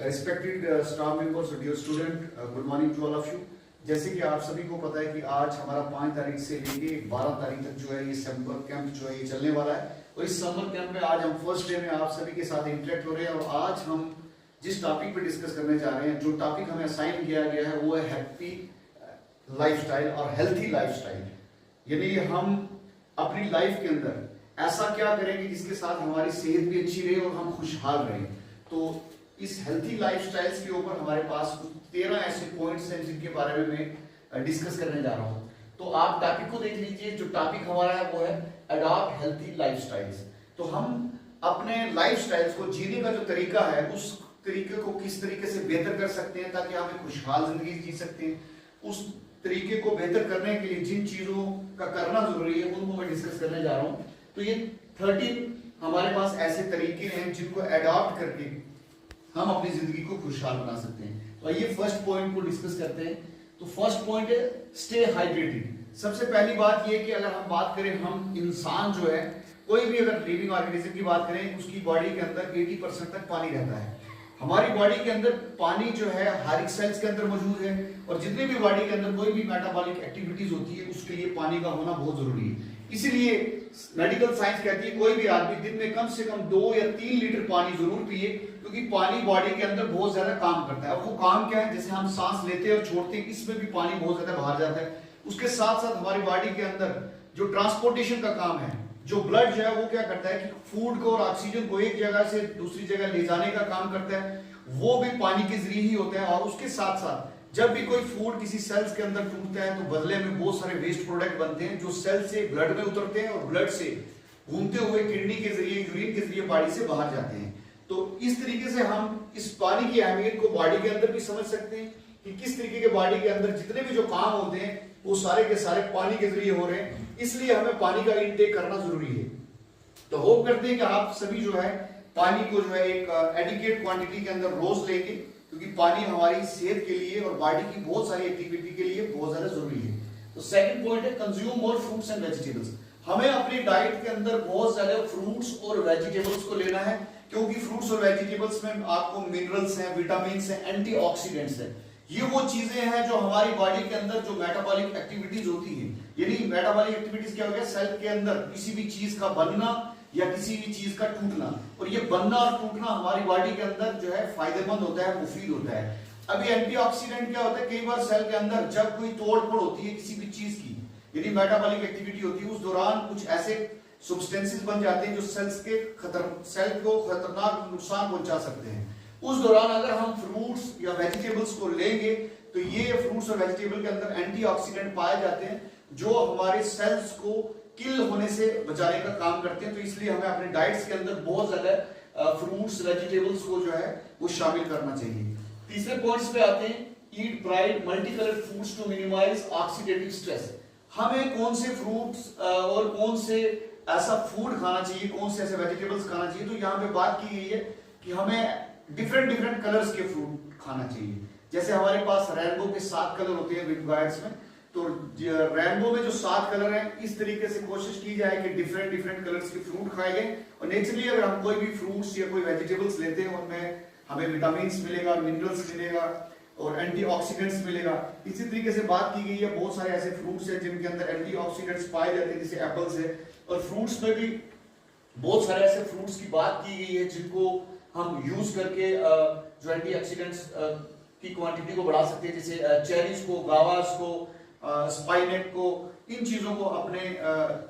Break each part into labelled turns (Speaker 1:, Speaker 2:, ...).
Speaker 1: Respected staff members, dear student, good morning to all of you. जैसे कि आप सभी को पता है कि आज हमारा 5 तारीख से लेके 12 तारीख तक जो है ये समर कैंप जो है ये चलने वाला है और इस समर कैंप में आज हम फर्स्ट डे में आप सभी के साथ इंटरेक्ट हो रहे हैं और आज हम जिस टॉपिक पे डिस्कस करने जा रहे हैं, जो टॉपिक हमें असाइन किया गया है वो है हैप्पी लाइफस्टाइल और हेल्थी लाइफस्टाइल। यानी हम अपनी लाइफ के अंदर ऐसा क्या करेंगे जिसके साथ हमारी सेहत भी अच्छी रहे और हम खुशहाल रहें। तो इस हेल्थी लाइफस्टाइल्स के ऊपर हमारे पास 13 ऐसे पॉइंट्स हैं जिनके बारे में मैं डिस्कस करने जा रहा हूं। तो आप टॉपिक को देख लीजिए। जो टॉपिक हमारा है वो है अडॉप्ट हेल्थी लाइफस्टाइल्स। तो हम अपने लाइफस्टाइल्स को जीने का जो तरीका है उस तरीके को किस तरीके से बेहतर कर सकते हैं ताकि हम एक खुशहाल जिंदगी जी सकते हैं। उस तरीके को बेहतर करने के लिए जिन चीजों का करना जरूरी है उनको मैं डिस्कस करने जा रहा हूं। तो ये 13 हमारे पास ऐसे तरीके हैं जिनको अडॉप्ट करके हम अपनी जिंदगी को खुशहाल बना सकते हैं। तो आइए फर्स्ट पॉइंट को डिस्कस करते हैं। तो फर्स्ट पॉइंट है स्टे हाइड्रेटेड। सबसे पहली बात ये कि अगर हम बात करें, हम इंसान जो है कोई भी अगर लिविंग ऑर्गेनिज्म की बात करें उसकी बॉडी के अंदर 80% तक पानी रहता है। हमारी बॉडी के अंदर पानी जो है हर एक सेल्स के अंदर मौजूद है और जितने भी बॉडी के अंदर कोई भी मेटाबॉलिक एक्टिविटीज होती है उसके लिए पानी का होना बहुत जरूरी है। इसीलिए मेडिकल साइंस कहती है कोई भी आदमी दिन में कम से कम 2 या 3 लीटर पानी जरूर पिए, क्योंकि पानी बॉडी के अंदर बहुत ज्यादा काम करता है। अब वो काम क्या है, जैसे हम सांस लेते हैं और छोड़ते हैं इसमें भी पानी बहुत ज्यादा बाहर जाता है। उसके साथ साथ हमारी बॉडी के अंदर जो ट्रांसपोर्टेशन का काम है, जो ब्लड जो है वो क्या करता है कि फूड को और ऑक्सीजन को एक जगह से दूसरी जगह ले जाने का काम करता है, वो भी पानी के जरिए ही होता है। और उसके साथ साथ जब भी कोई फूड किसी सेल्स के अंदर टूटता है तो बदले में बहुत सारे वेस्ट प्रोडक्ट बनते हैं जो सेल से ब्लड में उतरते हैं और ब्लड से घूमते हुए किडनी के जरिए, यूरिन के जरिए बॉडी से बाहर जाते हैं। तो इस तरीके से हम इस पानी की अहमियत को बॉडी के अंदर भी समझ सकते हैं कि किस तरीके के बॉडी के अंदर जितने भी जो काम होते हैं वो सारे के सारे पानी के जरिए हो रहे हैं। इसलिए हमें पानी का इंटेक करना जरूरी है। तो होप करते हैं कि आप सभी जो है पानी को जो है एक एडिक्वेट क्वांटिटी के अंदर रोज लेंगे, क्योंकि पानी हमारी सेहत के लिए और बॉडी की बहुत सारी एक्टिविटी के लिए बहुत ज्यादा जरूरी है। तो सेकंड पॉइंट है consume more fruits and vegetables. हमें अपनी डाइट के अंदर बहुत ज्यादा फ्रूट्स और वेजिटेबल्स को लेना है, क्योंकि फ्रूट्स और वेजिटेबल्स में आपको मिनरल्स हैं, विटामिन्स हैं, एंटीऑक्सीडेंट्स हैं। ये वो चीजें हैं जो हमारी बॉडी के अंदर जो मेटाबॉलिक एक्टिविटीज होती है, यानी मेटाबॉलिक एक्टिविटीज क्या हो गया, सेल के अंदर किसी भी चीज का बनना या किसी भी चीज का टूटना, और ये बनना और टूटना हमारी बॉडी के अंदर जो है फायदेमंद होता है, मुफीद होता है। अभी एंटीऑक्सीडेंट क्या होता है, कई बार सेल के अंदर जब कोई तोड़फोड़ होती है किसी भी चीज की, यानी मेटाबॉलिक एक्टिविटी होती है, उस दौरान कुछ ऐसे सब्सटेंसेस बन जाते हैं जो सेल को खतरनाक नुकसान पहुंचा सकते हैं। उस दौरान अगर हम फ्रूट्स या वेजिटेबल्स को लेंगे तो ये फ्रूट्स और वेजिटेबल के अंदर एंटीऑक्सीडेंट पाए जाते हैं जो हमारे सेल्स को किल होने से बचाने का काम करते हैं। तो इसलिए हमें अपने डाइट्स के अंदर बहुत ज्यादा फ्रूट्स वेजिटेबल्स को जो है वो शामिल करना चाहिए। तीसरे पॉइंट्स पे आते हैं, eat bright multi colour foods to minimise oxidative stress. हमें कौन से फ्रूट्स और कौन से ऐसा फूड खाना चाहिए, कौन से ऐसे वेजिटेबल्स खाना चाहिए। तो यहाँ पे बात की गई है कि हमें डिफरेंट कलर्स के फ्रूट खाना चाहिए। जैसे हमारे पास रेनबो के 7 कलर होते हैं विद गाइड्स में, तो रेनबो में जो 7 कलर हैं इस तरीके से कोशिश की जाए कि डिफरेंट कलर्स के फ्रूट खाए गए। और नेचुरली अगर हम कोई भी फ्रूट्स या कोई वेजिटेबल्स लेते हैं उनमें हमें विटामिन्स मिलेगा, मिनरल्स मिलेगा और एंटीऑक्सीडेंट्स मिलेगा। इसी तरीके से बात की गई है बहुत सारे ऐसे फ्रूट्स हैं जिनके अंदर एंटीऑक्सीडेंट्स पाए जाते हैं, जैसे एप्पल्स है। और फ्रूट्स में भी बहुत सारे ऐसे फ्रूट्स की बात की गई है जिनको हम यूज करके जो एंटीऑक्सीडेंट्स की क्वांटिटी को बढ़ा सकते हैं, जैसे चेरीज को, गावास को, स्पाइनेट को, इन चीजों को अपने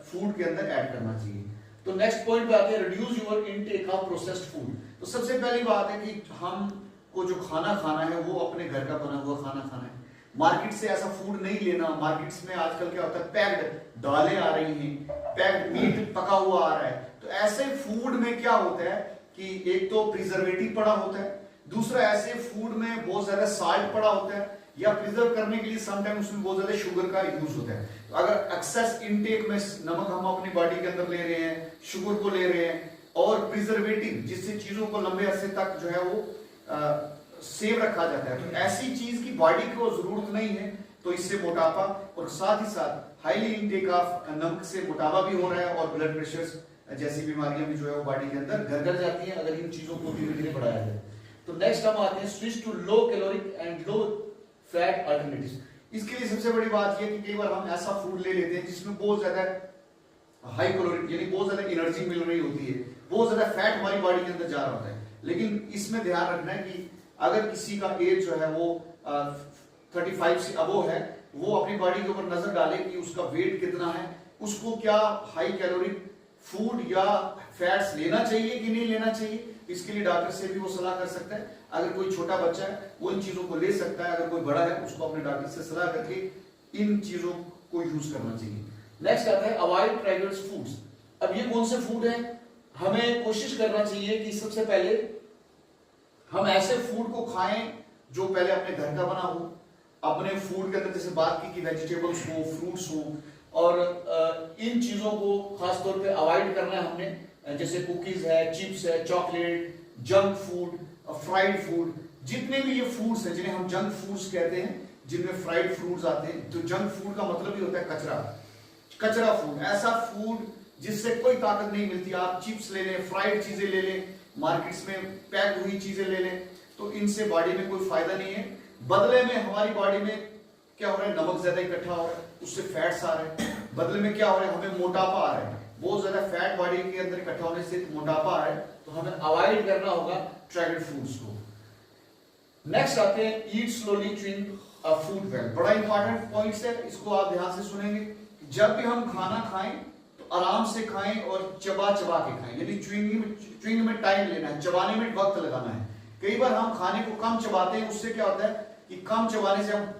Speaker 1: फूड के अंदर ऐड करना चाहिए। तो नेक्स्ट पॉइंट पे आते हैं, reduce your intake of processed food. तो सबसे पहली बात है कि हम को जो खाना खाना है वो अपने घर का बना हुआ खाना खाना है, मार्केट से ऐसा फूड नहीं लेना। मार्केट्स में आजकल क्या होता है, पैक्ड दालें आ रही हैं, पैक्ड मीट पका हुआ आ रहा है। तो ऐसे फूड में क्या होता है कि एक तो प्रिजर्वेटिव पड़ा होता है, दूसरा ऐसे फूड में बहुत ज्यादा साल्ट पड़ा होता है, या प्रिजर्व करने के लिए समटाइम उसमें बहुत ज्यादा शुगर का यूज होता है। तो अगर एक्सेस इनटेक में नमक हम अपनी बॉडी के अंदर ले रहे हैं, शुगर को ले रहे हैं और प्रिजर्वेटिव जिससे चीजों को लंबे अरसे तक जो है वो सेव रखा जाता है, तो ऐसी चीज की बॉडी को जरूरत नहीं है। तो इससे मोटापा और साथ ही साथ हाईली इनटेक ऑफ नमक से मोटापा भी हो रहा है और ब्लड प्रेशर जैसी बीमारियां भी जो है वो बॉडी के अंदर घर घर जाती हैं अगर इन चीजों को धीरे धीरे बढ़ाया जाए। तो नेक्स्ट हम आते हैं switch to low caloric and low fat alternatives. इसके लिए सबसे बड़ी बात यह कि कई बार हम ऐसा फूड ले लेते हैं जिसमें बहुत ज्यादा हाई कैलोरी यानी बहुत ज्यादा एनर्जी मिल रही होती है, बहुत ज्यादा फैट हमारी बॉडी के अंदर जा रहा होता है। लेकिन इसमें ध्यान रखना है कि अगर किसी का एज जो है वो 35 से अबव है, वो अपनी बॉडी के ऊपर नजर डाले कि उसका वेट कितना है, उसको क्या हाई कैलोरी फूड या फैट्स लेना चाहिए कि नहीं लेना चाहिए। इसके लिए डॉक्टर से भी वो सलाह कर सकता है। अगर कोई छोटा बच्चा है वो इन चीजों को ले सकता है, अगर कोई बड़ा है उसको अपने डॉक्टर से सलाह करके इन चीजों को यूज करना चाहिए। नेक्स्ट आता है अवॉइड ट्राइगर्स फूड्स। अब ये कौन से फूड है? हमें कोशिश करना चाहिए कि सबसे पहले हम ऐसे फूड को खाएं जो पहले अपने घर का बना हो। अपने फूड के अंदर जैसे बात की कि वेजिटेबल्स हो, फ्रूट्स हो, और इन चीजों को खासतौर पे अवॉइड करना है हमने, जैसे कुकीज है, चिप्स है, chocolate, junk food, fried food, जितने भी ये फूड्स हैं जिन्हें हम जंक फूड्स कहते हैं, जिनमें फ्राइड फूड्स आते हैं। तो जंक फूड का मतलब ही होता है कचरा, कचरा फूड, ऐसा फूड जिससे कोई ताकत नहीं मिलती। आप चिप्स ले लें, फ्राइड चीजें ले लें, मार्केट्स में पैक हुई चीजें ले लें, तो इनसे बॉडी में कोई फायदा नहीं है। बदले में हमारी बॉडी में क्या हो रहा है, नमक ज्यादा इकट्ठा हो रहा है, उससे फैट्स आ रहे हैं। बदले में क्या हो रहा है, हमें मोटापा आ रहा है, बहुत ज्यादा फैट बॉडी के अंदर इकट्ठा होने से मोटापा आ रहा है। तो हमें अवॉइड करना होगा ट्राइगर्ड फूड्स को। नेक्स्ट आते हैं ईट स्लोली, च्यूइंग फूड वेल। बड़ा इंपॉर्टेंट पॉइंट्स है, इसको आप ध्यान से सुनेंगे। जब भी हम खाना खाएं तो आराम से खाएं और चबा चबा के खाएं, यानी च्यूइंग में टाइम लेना है, चबाने में वक्त लगाना है। कई बार हम खाने को कम चबाते हैं, उससे क्या होता है कि कम चबाने से हम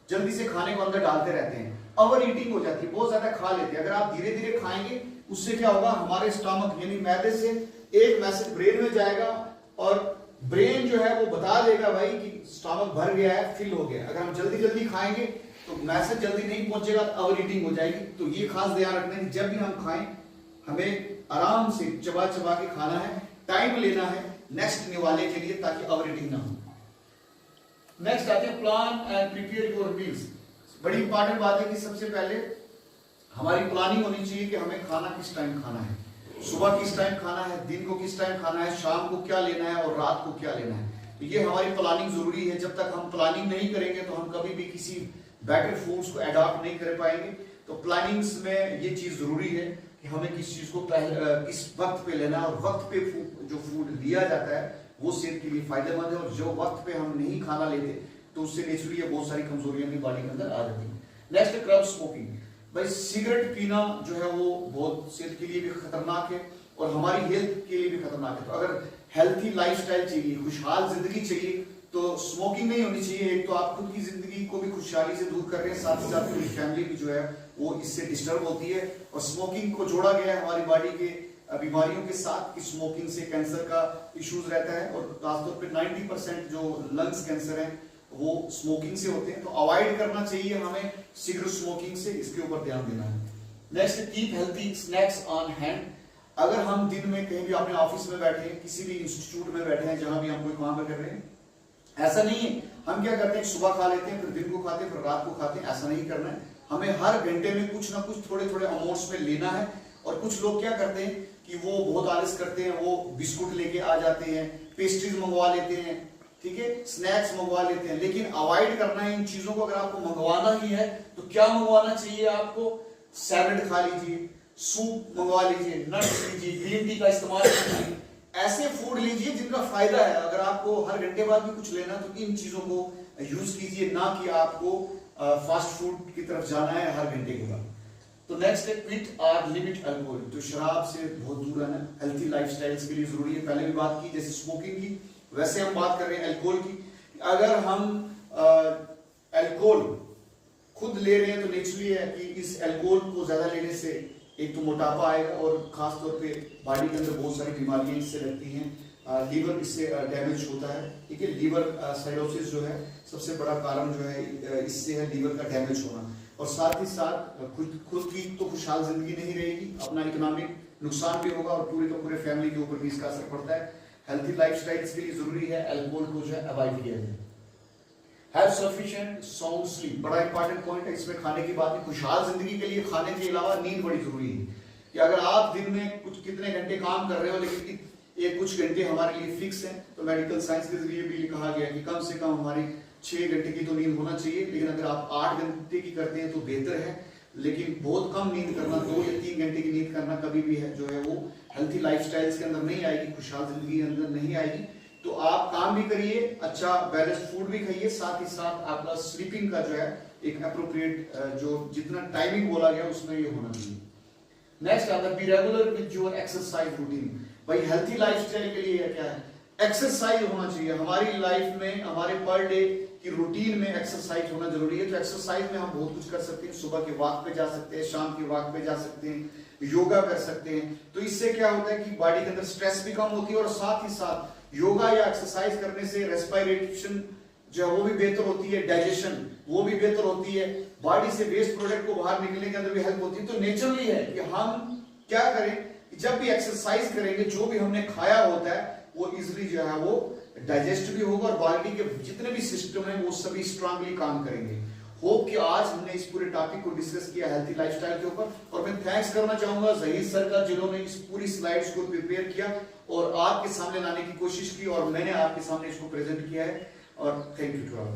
Speaker 1: जल्दी से खाने को अंदर डालते रहते हैं, ओवर ईटिंग हो जाती है, बहुत ज्यादा खा लेते हैं। अगर आप धीरे धीरे खाएंगे उससे क्या होगा, हमारे स्टमक यानी मैदे से एक मैसेज ब्रेन में जाएगा और ब्रेन जो है वो बता देगा भाई कि स्टमक भर गया है, फिल हो गया। अगर हम जल्दी जल्दी खाएंगे तो मैसेज जल्दी नहीं पहुंचेगा, ओवर ईटिंग हो जाएगी। तो ये खास ध्यान रखना है कि जब भी हम खाएं हमें आराम से चबा चबा के खाना है, टाइम लेना है नेक्स्ट निवाले के लिए, ताकि ओवर ईटिंग ना हो। नेक्स्ट आते हैं plan and prepare your meals. बड़ी इंपॉर्टेंट बात है कि सबसे पहले हमारी प्लानिंग होनी चाहिए कि हमें खाना किस टाइम खाना है, सुबह किस टाइम खाना है, दिन को किस टाइम खाना है, शाम को क्या लेना है और रात को क्या लेना है। तो ये हमारी प्लानिंग जरूरी है। जब तक हम प्लानिंग नहीं करेंगे तो हम कभी भी किसी बेटर फूड्स को अडॉप्ट नहीं कर पाएंगे। तो प्लानिंग्स में ये चीज जरूरी है कि हमें किस चीज को किस वक्त पे लेना है, और वक्त पे जो फूड लिया जाता है वो सेहत के लिए फायदेमंद है। और जो वक्त पे हम नहीं खाना लेते तो उससे नेचुरली बहुत सारी कमजोरियां भी बॉडी के अंदर आ जाती है। Next curb smoking. भाई सिगरेट पीना जो है वो बहुत सेहत के लिए भी खतरनाक है और हमारी हेल्थ के लिए भी खतरनाक है। तो अगर हेल्थी लाइफस्टाइल चाहिए, खुशहाल जिंदगी चाहिए, तो स्मोकिंग नहीं होनी चाहिए। एक तो आप खुद की जिंदगी को भी खुशहाली से दूर कर रहे हैं, साथ ही साथ पूरी फैमिली भी जो है वो इससे डिस्टर्ब होती है। और स्मोकिंग को जोड़ा गया है हमारी बॉडी के बीमारियों के साथ कि स्मोकिंग से कैंसर का इश्यूज रहता है, और खासतौर पे 90% जो लंग्स कैंसर है वो स्मोकिंग से होते हैं। तो अवॉइड करना चाहिए हमें सिगरेट स्मोकिंग से, इसके ऊपर ध्यान देना है। Next, keep healthy snacks on hand. अगर हम दिन में कहीं भी अपने ऑफिस में बैठे हैं, किसी भी इंस्टीट्यूट में बैठे हैं, जहां भी हम कोई काम कर रहे हैं, ऐसा नहीं है हम क्या करते हैं सुबह खा लेते हैं, फिर दिन को खाते हैं, फिर रात को खाते हैं। ऐसा नहीं करना है। हमें हर घंटे में कुछ ना कुछ थोड़े थोड़े अमाउंट्स में लेना है। और कुछ लोग क्या करते हैं कि वो बहुत आलस करते हैं, वो बिस्कुट लेके आ जाते हैं, पेस्ट्रीज मंगवा लेते हैं, ठीक है, स्नैक्स मंगवा लेते हैं। लेकिन अवॉइड करना है इन चीजों को। अगर आपको मंगवाना ही है तो क्या मंगवाना चाहिए आपको? सैलेड खा लीजिए, सूप मंगवा लीजिए, नट्स लीजिए, ग्रीन टी का इस्तेमाल कीजिए, ऐसे फूड लीजिए जिनका फायदा है। अगर आपको हर घंटे बाद भी कुछ लेना तो इन चीजों को यूज कीजिए, ना कि आपको फास्ट फूड की तरफ जाना है हर घंटे के बाद। तो नेक्स्ट है क्विट और लिमिट अल्कोहल। तो शराब से बहुत दूर रहना हेल्थी लाइफस्टाइल्स के लिए जरूरी है। पहले भी बात की जैसे स्मोकिंग की, वैसे हम बात कर रहे हैं अल्कोहल की। अगर हम अल्कोहल खुद ले रहे हैं तो नेचुरली है कि इस अल्कोहल को ज्यादा लेने से एक तो मोटापा आएगा और खास तौर पे बॉडी के अंदर बहुत सारी बीमारियां इससे लगती हैं। लीवर इससे डैमेज होता है, ठीक है। लीवर साइरोसिस जो है सबसे बड़ा कारण जो है इससे है लीवर का डैमेज होना। और साथ ही साथ खुद की तो खुशहाल जिंदगी नहीं रहेगी, अपना इकोनॉमिक नुकसान भी होगा और पूरे फैमिली के ऊपर भी इसका असर पड़ता है। हेल्थी लाइफस्टाइल्स के लिए जरूरी है अल्कोहल को जो है अवॉइड किया जाए। हैव सफिशिएंट साउंड स्लीप, बड़ा इंपॉर्टेंट पॉइंट है। इसमें खाने की बात है, खुशहाल जिंदगी के लिए खाने के अलावा नींद बड़ी जरूरी है। कि अगर आप दिन में कुछ कितने घंटे काम कर रहे हो लेकिन ये कुछ घंटे हमारे लिए फिक्स हैं। तो मेडिकल साइंस के जरिए भी कहा गया कि कम से कम हमारी 6 घंटे की तो नींद होना चाहिए, लेकिन अगर आप 8 घंटे की करते हैं तो बेहतर है। लेकिन बहुत कम नींद करना, 2 या 3 घंटे की नींद करना कभी भी है जो है वो हेल्थी लाइफस्टाइल्स के अंदर नहीं आएगी, खुशहाल जिंदगी के अंदर नहीं आएगी। तो आप काम भी करिए, अच्छा बैलेंस्ड फूड भी खाइए, साथ ही साथ आपका स्लीपिंग का जो है एक अप्रोप्रिएट जो जितना टाइमिंग बोला गया उसमें ये होना चाहिए। नेक्स्ट आता है be regular with your exercise routine. भाई हेल्थी लाइफस्टाइल के लिए क्या है, एक्सरसाइज होना चाहिए हमारी लाइफ में, हमारे पर डे की रूटीन में एक्सरसाइज होना जरूरी है। तो एक्सरसाइज में हम बहुत कुछ कर सकते हैं, सुबह के वॉक पे जा सकते हैं, शाम के वॉक पे जा सकते हैं, योगा कर सकते हैं। तो इससे क्या होता है कि बॉडी के अंदर स्ट्रेस भी कम होती है और साथ ही साथ योगा या एक्सरसाइज करने से रेस्पिरेशन जो है वो भी बेहतर होती है, डाइजेशन वो भी बेहतर होती है, बॉडी से वेस्ट प्रोडक्ट को बाहर निकलने के अंदर भी हेल्प होती है। तो नेचुरली है कि हम क्या करें, जब भी एक्सरसाइज करेंगे जो भी हमने खाया होता है वो इजिली जो है वो डाइजेस्ट भी होगा और बॉडी के जितने भी सिस्टम है वो सभी स्ट्रांगली काम करेंगे। होप कि आज हमने इस पूरे टॉपिक को डिस्कस किया हेल्थी लाइफस्टाइल के ऊपर, और मैं थैंक्स करना चाहूंगा जहीर सर का जिन्होंने इस पूरी स्लाइड्स को प्रिपेयर किया और आपके सामने लाने की कोशिश की और मैंने आपके सामने इसको प्रेजेंट किया है। और थैंक यू टू ऑल।